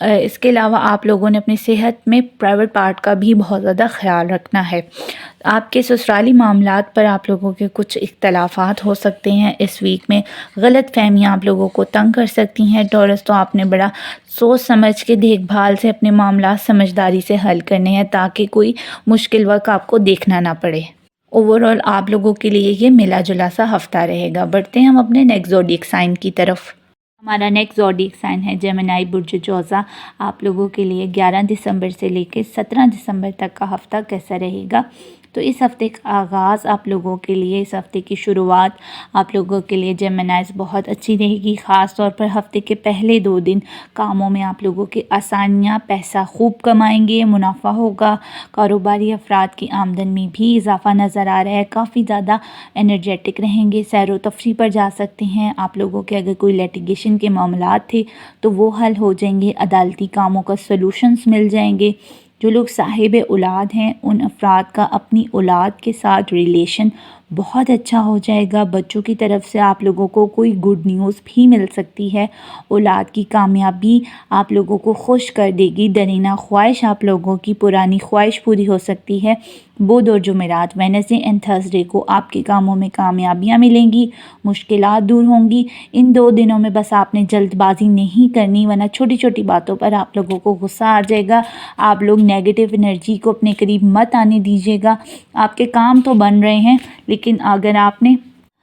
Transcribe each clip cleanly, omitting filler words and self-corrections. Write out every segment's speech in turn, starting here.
اس کے علاوہ آپ لوگوں نے اپنی صحت میں پرائیویٹ پارٹ کا بھی بہت زیادہ خیال رکھنا ہے۔ آپ کے سسرالی معاملات پر آپ لوگوں کے کچھ اختلافات ہو سکتے ہیں اس ویک میں، غلط فہمیاں آپ لوگوں کو تنگ کر سکتی ہیں۔ ٹورس تو آپ نے بڑا سوچ سمجھ کے دیکھ بھال سے اپنے معاملات سمجھداری سے حل کرنے ہیں تاکہ کوئی مشکل وقت آپ کو دیکھنا نہ پڑے۔ اوورآل آپ لوگوں کے لیے یہ ملا جلا سا ہفتہ رہے گا۔ بڑھتے ہیں ہم اپنے نیکسٹ زوڈیک سائن کی طرف۔ ہمارا نیکسٹ زوڈیک سائن ہے جیمنائی برج جوزا۔ آپ لوگوں کے لیے 11 دسمبر سے لے کے 17 دسمبر تک کا ہفتہ کیسا رہے گا؟ تو اس ہفتے کا آغاز آپ لوگوں کے لیے، اس ہفتے کی شروعات آپ لوگوں کے لیے جیمنائز بہت اچھی رہے گی۔ خاص طور پر ہفتے کے پہلے 2 دن کاموں میں آپ لوگوں کی آسانیاں، پیسہ خوب کمائیں گے، منافع ہوگا، کاروباری افراد کی آمدن میں بھی اضافہ نظر آ رہا ہے، کافی زیادہ انرجیٹک رہیں گے، سیر و تفریح پر جا سکتے ہیں۔ آپ لوگوں کے اگر کوئی لیٹیگیشن کے معاملات تھے تو وہ حل ہو جائیں گے، عدالتی کاموں کا سلوشنز مل جائیں گے۔ جو لوگ صاحب اولاد ہیں ان افراد کا اپنی اولاد کے ساتھ ریلیشن بہت اچھا ہو جائے گا۔ بچوں کی طرف سے آپ لوگوں کو کوئی گڈ نیوز بھی مل سکتی ہے۔ اولاد کی کامیابی آپ لوگوں کو خوش کر دے گی، درینہ خواہش آپ لوگوں کی پرانی خواہش پوری ہو سکتی ہے۔ بدھ اور جمعرات، وینسڈے اینڈ تھرسڈے کو آپ کے کاموں میں کامیابیاں ملیں گی، مشکلات دور ہوں گی۔ ان 2 دنوں میں بس آپ نے جلد بازی نہیں کرنی ورنہ چھوٹی چھوٹی باتوں پر آپ لوگوں کو غصہ آ جائے گا۔ آپ لوگ نیگیٹو انرجی کو اپنے قریب مت آنے دیجیے گا۔ آپ کے کام تو بن رہے ہیں لیکن اگر آپ نے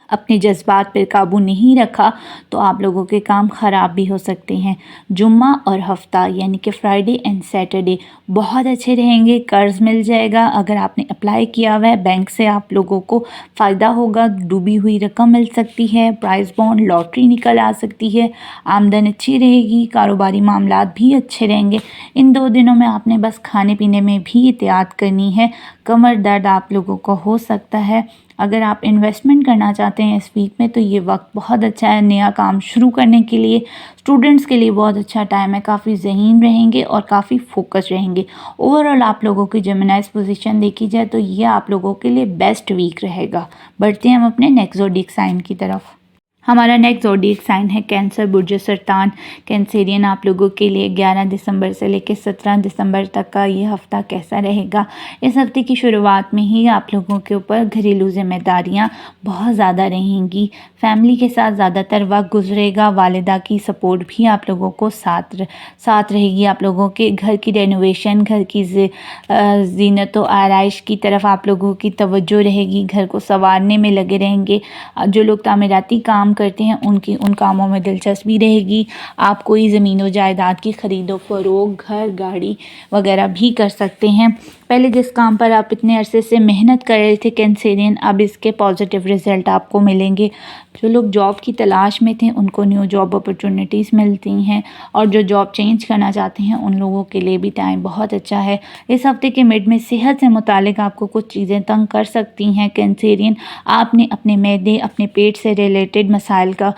اپنے جذبات پر قابو نہیں رکھا تو آپ لوگوں کے کام خراب بھی ہو سکتے ہیں۔ جمعہ اور ہفتہ یعنی کہ فرائیڈے اینڈ سیٹرڈے بہت اچھے رہیں گے، قرض مل جائے گا۔ اگر آپ نے اپلائی کیا ہوا ہے بینک سے آپ لوگوں کو فائدہ ہوگا، ڈوبی ہوئی رقم مل سکتی ہے، پرائز بانڈ لاٹری نکل آ سکتی ہے، آمدن اچھی رہے گی، کاروباری معاملات بھی اچھے رہیں گے۔ ان 2 دنوں میں آپ نے بس کھانے پینے میں بھی احتیاط کرنی ہے، کمر درد آپ لوگوں کو ہو سکتا ہے۔ اگر آپ انویسٹمنٹ کرنا چاہتے ہیں اس ویک میں تو یہ وقت بہت اچھا ہے نیا کام شروع کرنے کے لیے۔ اسٹوڈنٹس کے لیے بہت اچھا ٹائم ہے، کافی ذہین رہیں گے اور کافی فوکس رہیں گے۔ اوورآل آپ لوگوں کی جیمنائز پوزیشن دیکھی جائے تو یہ آپ لوگوں کے لیے بیسٹ ویک رہے گا۔ بڑھتے ہیں ہم اپنے نیکسٹ زوڈیک سائن کی طرف۔ ہمارا نیکسٹ زوڈیک سائن ہے کینسر برج سرطان۔ کینسیرین آپ لوگوں کے لیے 11 دسمبر سے لے کے 17 دسمبر تک کا یہ ہفتہ کیسا رہے گا؟ اس ہفتے کی شروعات میں ہی آپ لوگوں کے اوپر گھریلو ذمہ داریاں بہت زیادہ رہیں گی، فیملی کے ساتھ زیادہ تر وقت گزرے گا، والدہ کی سپورٹ بھی آپ لوگوں کو ساتھ رہے گی۔ آپ لوگوں کے گھر کی رینوویشن، گھر کی زینت و آرائش کی طرف آپ لوگوں کی توجہ رہے گی، گھر کو سنوارنے میں لگے رہیں گے۔ جو لوگ تعمیراتی کام کرتے ہیں ان کاموں میں دلچسپی رہے گی۔ آپ کوئی زمین و جائیداد کی خرید و فروخت، گھر گاڑی وغیرہ بھی کر سکتے ہیں۔ پہلے جس کام پر آپ اتنے عرصے سے محنت کر رہے تھے کینسیرین، اب اس کے پازیٹیو رزلٹ آپ کو ملیں گے۔ جو لوگ جاب کی تلاش میں تھے ان کو نیو جاب اپرچونٹیز ملتی ہیں، اور جو جاب چینج کرنا چاہتے ہیں ان لوگوں کے لیے بھی ٹائم بہت اچھا ہے۔ اس ہفتے کے مڈ میں صحت سے متعلق آپ کو کچھ چیزیں تنگ کر سکتی ہیں کینسیرین۔ آپ نے اپنے معدے، اپنے پیٹ سے ریلیٹڈ مسائل کا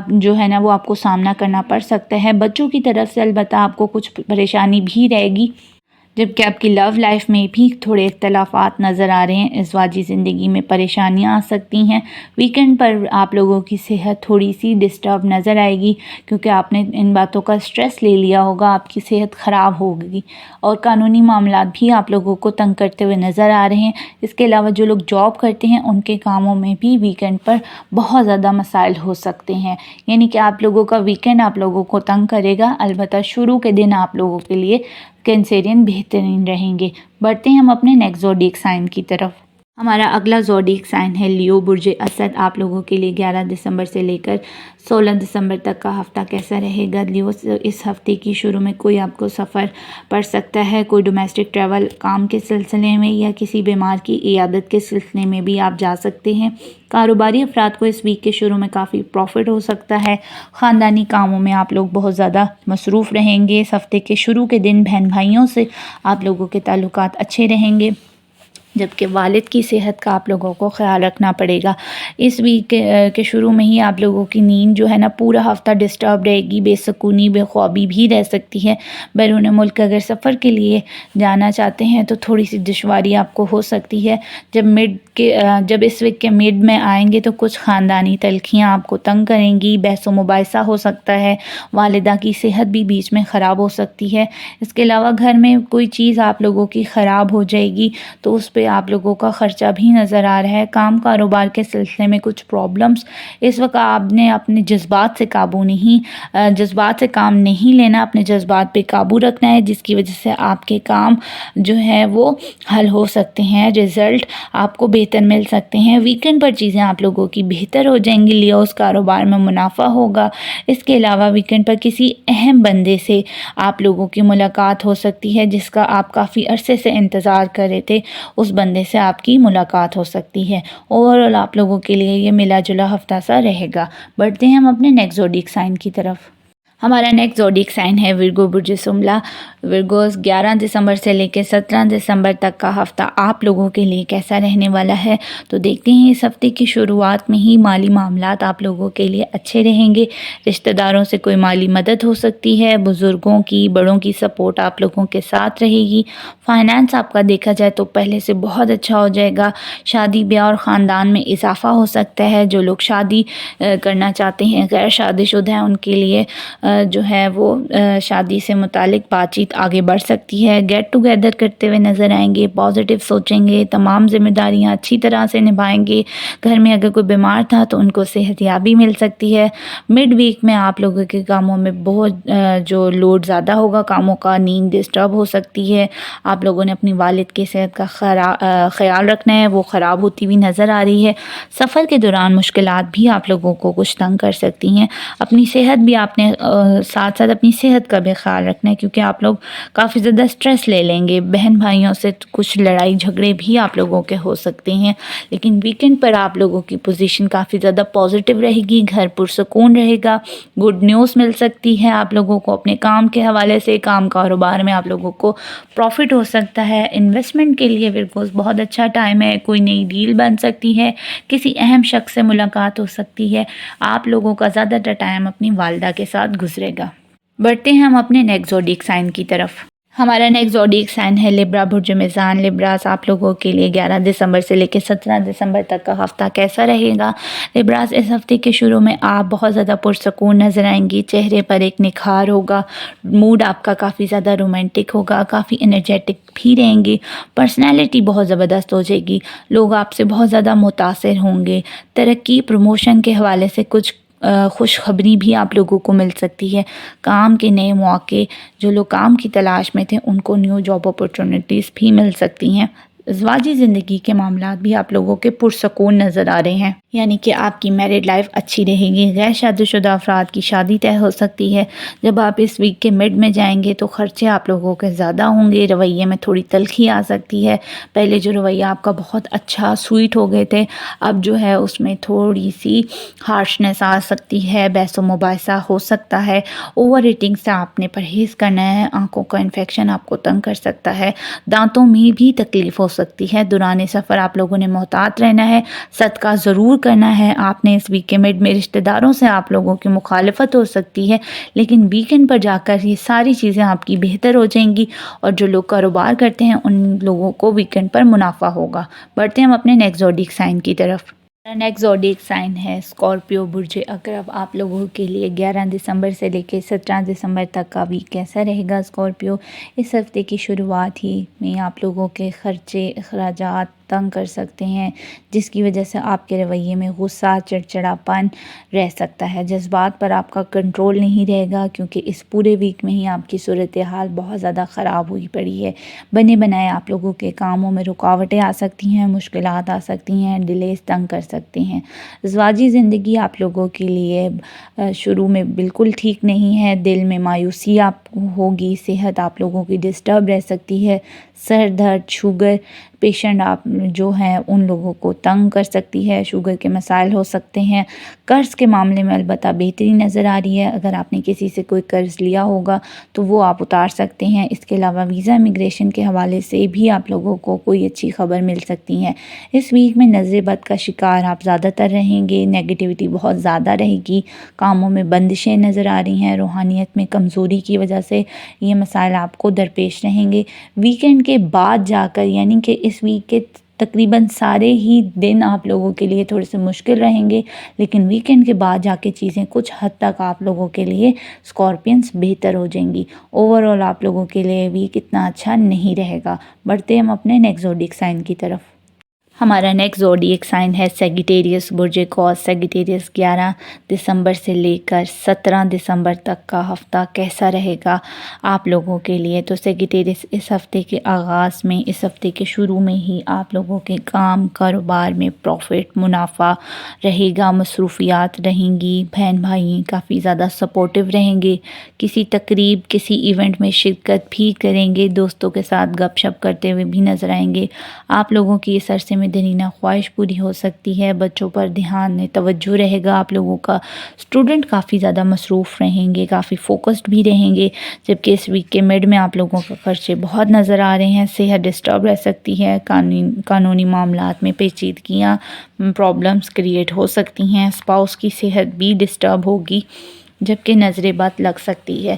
جو ہے نا وہ آپ کو سامنا کرنا پڑ سکتا ہے۔ بچوں کی طرف سے البتہ آپ کو کچھ پریشانی بھی رہے گی، جبکہ آپ کی لو لائف میں بھی تھوڑے اختلافات نظر آ رہے ہیں، ازدواجی زندگی میں پریشانیاں آ سکتی ہیں۔ ویکنڈ پر آپ لوگوں کی صحت تھوڑی سی ڈسٹرب نظر آئے گی کیونکہ آپ نے ان باتوں کا سٹریس لے لیا ہوگا، آپ کی صحت خراب ہوگی، اور قانونی معاملات بھی آپ لوگوں کو تنگ کرتے ہوئے نظر آ رہے ہیں۔ اس کے علاوہ جو لوگ جاب کرتے ہیں ان کے کاموں میں بھی ویکنڈ پر بہت زیادہ مسائل ہو سکتے ہیں، یعنی کہ آپ لوگوں کا ویکنڈ آپ لوگوں کو تنگ کرے گا، البتہ شروع کے دن آپ لوگوں کے لیے کینسیرین بہترین رہیں گے۔ بڑھتے ہیں ہم اپنے نیکسٹ زوڈیک سائن کی طرف۔ ہمارا اگلا زوڈیک سائن ہے لیو برج اسد۔ آپ لوگوں کے لیے 11 دسمبر سے لے کر 16 دسمبر تک کا ہفتہ کیسا رہے گا؟ لیو، اس ہفتے کی شروع میں کوئی آپ کو سفر پڑ سکتا ہے، کوئی ڈومیسٹک ٹریول کام کے سلسلے میں یا کسی بیمار کی عیادت کے سلسلے میں بھی آپ جا سکتے ہیں۔ کاروباری افراد کو اس ویک کے شروع میں کافی پروفٹ ہو سکتا ہے۔ خاندانی کاموں میں آپ لوگ بہت زیادہ مصروف رہیں گے۔ اس ہفتے کے شروع کے دن بہن بھائیوں سے آپ لوگوں کے تعلقات اچھے رہیں گے۔ جبکہ والد کی صحت کا آپ لوگوں کو خیال رکھنا پڑے گا۔ اس ویک کے شروع میں ہی آپ لوگوں کی نیند جو ہے نا پورا ہفتہ ڈسٹرب رہے گی، بے سکونی بے خوابی بھی رہ سکتی ہے۔ بیرون ملک اگر سفر کے لیے جانا چاہتے ہیں تو تھوڑی سی دشواری آپ کو ہو سکتی ہے۔ جب اس ویک کے مڈ میں آئیں گے تو کچھ خاندانی تلخیاں آپ کو تنگ کریں گی، بحث و مباحثہ ہو سکتا ہے، والدہ کی صحت بھی بیچ میں خراب ہو سکتی ہے۔ اس کے علاوہ گھر میں کوئی چیز آپ لوگوں کی خراب ہو جائے گی تو اس پہ آپ لوگوں کا خرچہ بھی نظر آ رہا ہے۔ کام کاروبار کے سلسلے میں کچھ پرابلمز، اس وقت آپ نے اپنے جذبات سے جذبات سے کام نہیں لینا، اپنے جذبات پہ قابو رکھنا ہے، جس کی وجہ سے آپ کے کام جو ہیں وہ حل ہو سکتے ہیں، رزلٹ آپ کو بہتر مل سکتے ہیں۔ ویکنڈ پر چیزیں آپ لوگوں کی بہتر ہو جائیں گی، لیوز کاروبار میں منافع ہوگا۔ اس کے علاوہ ویکنڈ پر کسی اہم بندے سے آپ لوگوں کی ملاقات ہو سکتی ہے جس کا آپ کافی عرصے سے انتظار کر رہے تھے، اس بندے سے آپ کی ملاقات ہو سکتی ہے۔ اوورآل آپ لوگوں کے لیے یہ ملا جلا ہفتہ سا رہے گا۔ بڑھتے ہیں ہم اپنے نیکسٹ زوڈیک سائن کی طرف۔ ہمارا نیکسٹ زوڈیک سائن ہے ورگو، برج سملا۔ ورگوز 11 دسمبر سے لے کے 17 دسمبر تک کا ہفتہ آپ لوگوں کے لیے کیسا رہنے والا ہے تو دیکھتے ہیں۔ اس ہفتے کی شروعات میں ہی مالی معاملات آپ لوگوں کے لیے اچھے رہیں گے، رشتہ داروں سے کوئی مالی مدد ہو سکتی ہے، بزرگوں کی بڑوں کی سپورٹ آپ لوگوں کے ساتھ رہے گی۔ فائنانس آپ کا دیکھا جائے تو پہلے سے بہت اچھا ہو جائے گا، شادی بیاہ اور خاندان میں اضافہ ہو سکتا ہے۔ جو لوگ شادی کرنا چاہتے ہیں، غیر شادی شدہ ہیں، ان کے لیے جو ہے وہ شادی سے متعلق بات چیت آگے بڑھ سکتی ہے۔ گیٹ ٹوگیدر کرتے ہوئے نظر آئیں گے، پازیٹیو سوچیں گے، تمام ذمہ داریاں اچھی طرح سے نبھائیں گے۔ گھر میں اگر کوئی بیمار تھا تو ان کو صحت یابی مل سکتی ہے۔ مڈ ویک میں آپ لوگوں کے کاموں میں بہت جو لوڈ زیادہ ہوگا کاموں کا، نیند ڈسٹرب ہو سکتی ہے۔ آپ لوگوں نے اپنی والد کی صحت کا خیال رکھنا ہے، وہ خراب ہوتی ہوئی نظر آ رہی ہے۔ سفر کے دوران مشکلات بھی آپ لوگوں کو کچھ تنگ کر سکتی ہیں۔ اپنی صحت بھی آپ نے ساتھ ساتھ اپنی صحت کا بھی خیال رکھنا ہے، کیونکہ آپ لوگ کافی زیادہ سٹریس لے لیں گے۔ بہن بھائیوں سے کچھ لڑائی جھگڑے بھی آپ لوگوں کے ہو سکتے ہیں، لیکن ویکنڈ پر آپ لوگوں کی پوزیشن کافی زیادہ پازیٹیو رہے گی، گھر پرسکون رہے گا، گڈ نیوز مل سکتی ہے آپ لوگوں کو اپنے کام کے حوالے سے، کام کاروبار میں آپ لوگوں کو پروفٹ ہو سکتا ہے۔ انویسٹمنٹ کے لیے ورگوز بہت اچھا ٹائم ہے، کوئی نئی ڈیل بن سکتی ہے، کسی اہم شخص سے ملاقات ہو سکتی ہے۔ آپ لوگوں کا زیادہ تر ٹائم اپنی والدہ کے ساتھ گزرے گا۔ بڑھتے ہیں ہم اپنے نیکسٹ زوڈیک سائن کی طرف۔ ہمارا نیکسٹ زوڈیک سائن ہے لبرا، برج میزان۔ لبراس آپ لوگوں کے لیے 11 دسمبر سے لے کے 17 دسمبر تک کا ہفتہ کیسا رہے گا؟ لبراس اس ہفتے کے شروع میں آپ بہت زیادہ پرسکون نظر آئیں گی، چہرے پر ایک نکھار ہوگا، موڈ آپ کا کافی زیادہ رومانٹک ہوگا، کافی انرجیٹک بھی رہیں گی، پرسنالٹی بہت زبردست ہو جائے گی، لوگ آپ سے بہت زیادہ متاثر ہوں گے۔ ترقی پروموشن کے حوالے سے کچھ خوشخبری بھی آپ لوگوں کو مل سکتی ہے۔ کام کے نئے مواقع، جو لوگ کام کی تلاش میں تھے ان کو نیو جاب اپورچونٹیز بھی مل سکتی ہیں۔ ازدواجی زندگی کے معاملات بھی آپ لوگوں کے پرسکون نظر آ رہے ہیں، یعنی کہ آپ کی میرڈ لائف اچھی رہے گی۔ غیر شادی شدہ افراد کی شادی طے ہو سکتی ہے۔ جب آپ اس ویک کے مڈ میں جائیں گے تو خرچے آپ لوگوں کے زیادہ ہوں گے، رویے میں تھوڑی تلخی آ سکتی ہے۔ پہلے جو رویہ آپ کا بہت اچھا سویٹ ہو گئے تھے، اب جو ہے اس میں تھوڑی سی ہارشنس آ سکتی ہے، بحث و مباحثہ ہو سکتا ہے۔ اوور ایٹنگ سے آپ نے پرہیز کرنا ہے، آنکھوں کا انفیکشن آپ کو تنگ کر سکتا ہے، دانتوں میں بھی تکلیف ہو سکتی ہے۔ دوران سفر آپ لوگوں نے محتاط رہنا ہے، صدقہ ضرور کرنا ہے آپ نے۔ اس ویک کے مڈ میں رشتہ داروں سے آپ لوگوں کی مخالفت ہو سکتی ہے، لیکن ویکنڈ پر جا کر یہ ساری چیزیں آپ کی بہتر ہو جائیں گی، اور جو لوگ کاروبار کرتے ہیں ان لوگوں کو ویکنڈ پر منافع ہوگا۔ بڑھتے ہیں ہم اپنے نیکسٹ زوڈیک سائن کی طرف۔ نیکسٹ زوڈیک سائن ہے اسکارپیو، برج عقرب۔ آپ لوگوں کے لیے 11 دسمبر سے لے کے 17 دسمبر تک کا ویک کیسا رہے گا اسکارپیو؟ اس ہفتے کی شروعات ہی میں آپ لوگوں کے خرچے اخراجات تنگ کر سکتے ہیں، جس کی وجہ سے آپ کے رویے میں غصہ، چڑچڑاپن رہ سکتا ہے، جذبات پر آپ کا کنٹرول نہیں رہے گا، کیونکہ اس پورے ویک میں ہی آپ کی صورتحال بہت زیادہ خراب ہوئی پڑی ہے۔ بنے بنائے آپ لوگوں کے کاموں میں رکاوٹیں آ سکتی ہیں، مشکلات آ سکتی ہیں، ڈیلیز تنگ کر سکتے ہیں۔ ازدواجی زندگی آپ لوگوں کے لیے شروع میں بالکل ٹھیک نہیں ہے، دل میں مایوسی آپ ہوگی، صحت آپ لوگوں کی ڈسٹرب رہ سکتی ہے، سر درد، شوگر پیشنٹ آپ جو ہیں ان لوگوں کو تنگ کر سکتی ہے، شوگر کے مسائل ہو سکتے ہیں۔ قرض کے معاملے میں البتہ بہتری نظر آ رہی ہے، اگر آپ نے کسی سے کوئی قرض لیا ہوگا تو وہ آپ اتار سکتے ہیں۔ اس کے علاوہ ویزا امیگریشن کے حوالے سے بھی آپ لوگوں کو کوئی اچھی خبر مل سکتی ہے۔ اس ویک میں نظر بد کا شکار آپ زیادہ تر رہیں گے، نیگیٹیوٹی بہت زیادہ رہے گی، کاموں میں بندشیں نظر آ رہی ہیں، روحانیت میں کمزوری کی وجہ سے یہ مسائل آپ کو درپیش رہیں گے۔ ویکنڈ کے بعد جا کر، یعنی کہ اس ویک کے تقریباً سارے ہی دن آپ لوگوں کے لیے تھوڑے سے مشکل رہیں گے، لیکن ویکنڈ کے بعد جا کے چیزیں کچھ حد تک آپ لوگوں کے لیے اسکارپینس بہتر ہو جائیں گی۔ اوورآل آپ لوگوں کے لیے ویک اتنا اچھا نہیں رہے گا۔ بڑھتے ہم اپنے نیکسٹ زوڈیک سائن کی طرف۔ ہمارا نیکسٹ زوڈیک سائن ہے سیگیٹیریس، برج قوس۔ سیگیٹیریس 11 دسمبر سے لے کر 17 دسمبر تک کا ہفتہ کیسا رہے گا آپ لوگوں کے لیے؟ تو سیگیٹیریس اس ہفتے کے آغاز میں، اس ہفتے کے شروع میں ہی آپ لوگوں کے کام کاروبار میں پروفٹ، منافع رہے گا، مصروفیات رہیں گی، بہن بھائی کافی زیادہ سپورٹیو رہیں گے، کسی تقریب، کسی ایونٹ میں شرکت بھی کریں گے، دوستوں کے ساتھ گپ شپ کرتے ہوئے بھی نظر آئیں گے۔ آپ لوگوں کی اس عرصے میں دنینا خواہش پوری ہو سکتی ہے، بچوں پر دھیان توجہ رہے گا آپ لوگوں کا، اسٹوڈنٹ کافی زیادہ مصروف رہیں گے، کافی فوکسڈ بھی رہیں گے، جبکہ اس ویک کے مڈ میں آپ لوگوں کا خرچے بہت نظر آ رہے ہیں، صحت ڈسٹرب رہ سکتی ہے، قانونی معاملات میں پیچیدگیاں، پرابلمز کریٹ ہو سکتی ہیں، اسپاؤس کی صحت بھی ڈسٹرب ہوگی، جبکہ نظر بد لگ سکتی ہے۔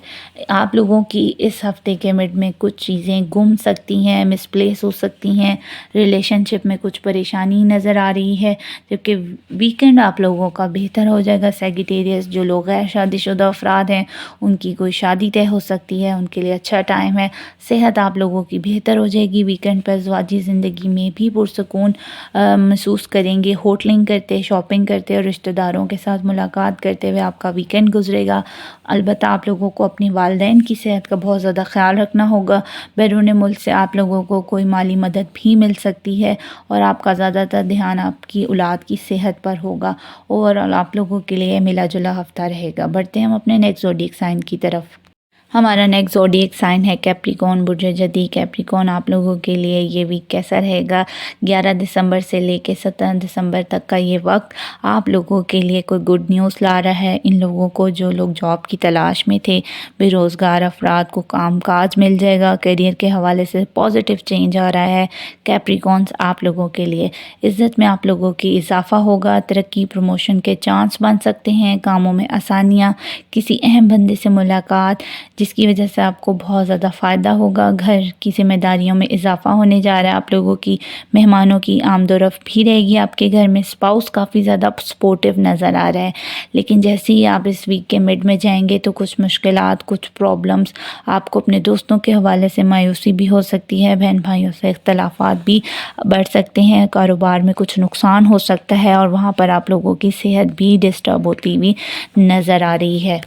آپ لوگوں کی اس ہفتے کے مڈ میں کچھ چیزیں گم سکتی ہیں، مس پلیس ہو سکتی ہیں، ریلیشن شپ میں کچھ پریشانی نظر آ رہی ہے، جبکہ ویکنڈ آپ لوگوں کا بہتر ہو جائے گا۔ سیگیٹیریس جو لوگ غیر شادی شدہ افراد ہیں ان کی کوئی شادی طے ہو سکتی ہے، ان کے لیے اچھا ٹائم ہے، صحت آپ لوگوں کی بہتر ہو جائے گی۔ ویکنڈ پر ازدواجی زندگی میں بھی پرسکون محسوس کریں گے، ہوٹلنگ کرتے، شاپنگ کرتے اور رشتہ داروں کے ساتھ ملاقات کرتے ہوئے آپ کا ویکنڈ گزرے گا۔ البتہ آپ لوگوں کو اپنی والدین کی صحت کا بہت زیادہ خیال رکھنا ہوگا، بیرون ملک سے آپ لوگوں کو کوئی مالی مدد بھی مل سکتی ہے اور آپ کا زیادہ تر دھیان آپ کی اولاد کی صحت پر ہوگا۔ اوورآل آپ لوگوں کے لیے ملا جلا ہفتہ رہے گا۔ بڑھتے ہیں ہم اپنے نیکسٹ زوڈیک سائن کی طرف۔ ہمارا نیکسٹ زوڈیک سائن ہے کیپریکون، برج جدی۔ کیپریکون آپ لوگوں کے لیے یہ ویک کیسا رہے گا؟ 11 دسمبر سے لے کے 17 دسمبر تک کا یہ وقت آپ لوگوں کے لیے کوئی گڈ نیوز لا رہا ہے۔ ان لوگوں کو جو لوگ جاب کی تلاش میں تھے، بے روزگار افراد کو کام کاج مل جائے گا، کیریئر کے حوالے سے پازیٹیو چینج آ رہا ہے۔ کیپریکونز آپ لوگوں کے لیے عزت میں آپ لوگوں کی اضافہ ہوگا، ترقی، پروموشن کے چانس بن سکتے ہیں، کاموں میں آسانیاں، کسی اہم بندے سے ملاقات جس کی وجہ سے آپ کو بہت زیادہ فائدہ ہوگا، گھر کی ذمہ داریوں میں اضافہ ہونے جا رہا ہے، آپ لوگوں کی مہمانوں کی آمد و رفت بھی رہے گی، آپ کے گھر میں اسپاؤس کافی زیادہ سپورٹیو نظر آ رہا ہے۔ لیکن جیسے ہی آپ اس ویک کے مڈ میں جائیں گے تو کچھ مشکلات، کچھ پرابلمز، آپ کو اپنے دوستوں کے حوالے سے مایوسی بھی ہو سکتی ہے، بہن بھائیوں سے اختلافات بھی بڑھ سکتے ہیں، کاروبار میں کچھ نقصان ہو سکتا ہے اور وہاں پر آپ لوگوں کی صحت بھی ڈسٹرب ہوتی ہوئی نظر آ رہی ہے۔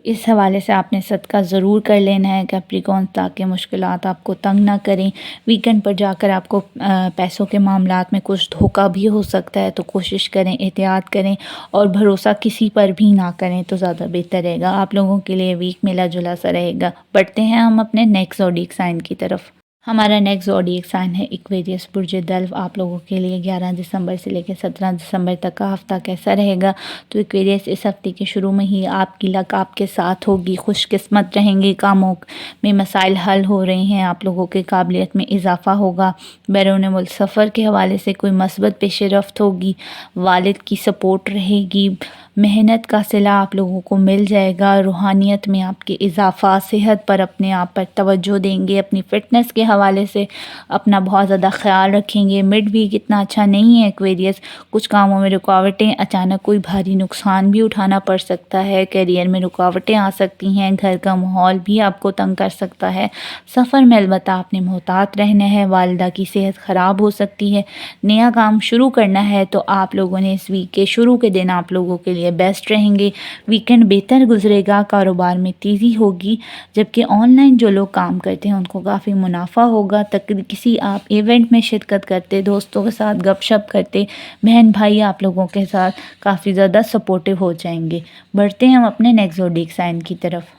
اس حوالے سے آپ نے صدقہ ضرور کر لینا ہے کیپریکون، تاکہ مشکلات آپ کو تنگ نہ کریں۔ ویکنڈ پر جا کر آپ کو پیسوں کے معاملات میں کچھ دھوکہ بھی ہو سکتا ہے، تو کوشش کریں، احتیاط کریں اور بھروسہ کسی پر بھی نہ کریں تو زیادہ بہتر رہے گا۔ آپ لوگوں کے لیے ویک ملا جلا سا رہے گا۔ بڑھتے ہیں ہم اپنے نیکسٹ زوڈیک سائن کی طرف۔ ہمارا نیکسٹ زوڈیک سائن ہے ایکویریس، برج دلو۔ آپ لوگوں کے لیے 11 دسمبر سے لے کے 17 دسمبر تک کا ہفتہ کیسا رہے گا؟ تو ایکویریس اس ہفتے کے شروع میں ہی آپ کی لک آپ کے ساتھ ہوگی، خوش قسمت رہیں گے، کاموں میں مسائل حل ہو رہے ہیں، آپ لوگوں کے قابلیت میں اضافہ ہوگا، بیرون ملک سفر کے حوالے سے کوئی مثبت پیش رفت ہوگی، والد کی سپورٹ رہے گی، محنت کا صلہ آپ لوگوں کو مل جائے گا، روحانیت میں آپ کے اضافہ، صحت پر اپنے آپ پر توجہ دیں گے، اپنی فٹنس کے حوالے سے اپنا بہت زیادہ خیال رکھیں گے۔ مڈ ویک اتنا اچھا نہیں ہے ایکویریس، کچھ کاموں میں رکاوٹیں، اچانک کوئی بھاری نقصان بھی اٹھانا پڑ سکتا ہے، کیریئر میں رکاوٹیں آ سکتی ہیں، گھر کا ماحول بھی آپ کو تنگ کر سکتا ہے، سفر میں البتہ آپ نے محتاط رہنا ہے، والدہ کی صحت خراب ہو سکتی ہے، نیا کام شروع کرنا ہے تو آپ لوگوں نے اس ویک کے شروع کے دن آپ لوگوں کے لیے بیسٹ رہیں گے، ویکنڈ بہتر گزرے گا، کاروبار میں تیزی ہوگی، جبکہ آن لائن جو لوگ کام کرتے ہیں ان کو کافی منافع ہوگا، کسی آپ ایونٹ میں شرکت کرتے، دوستوں کے ساتھ گپ شپ کرتے، بہن بھائی آپ لوگوں کے ساتھ کافی زیادہ سپورٹیو ہو جائیں گے۔ بڑھتے ہیں ہم اپنے نیکسٹ زوڈیک سائن کی طرف۔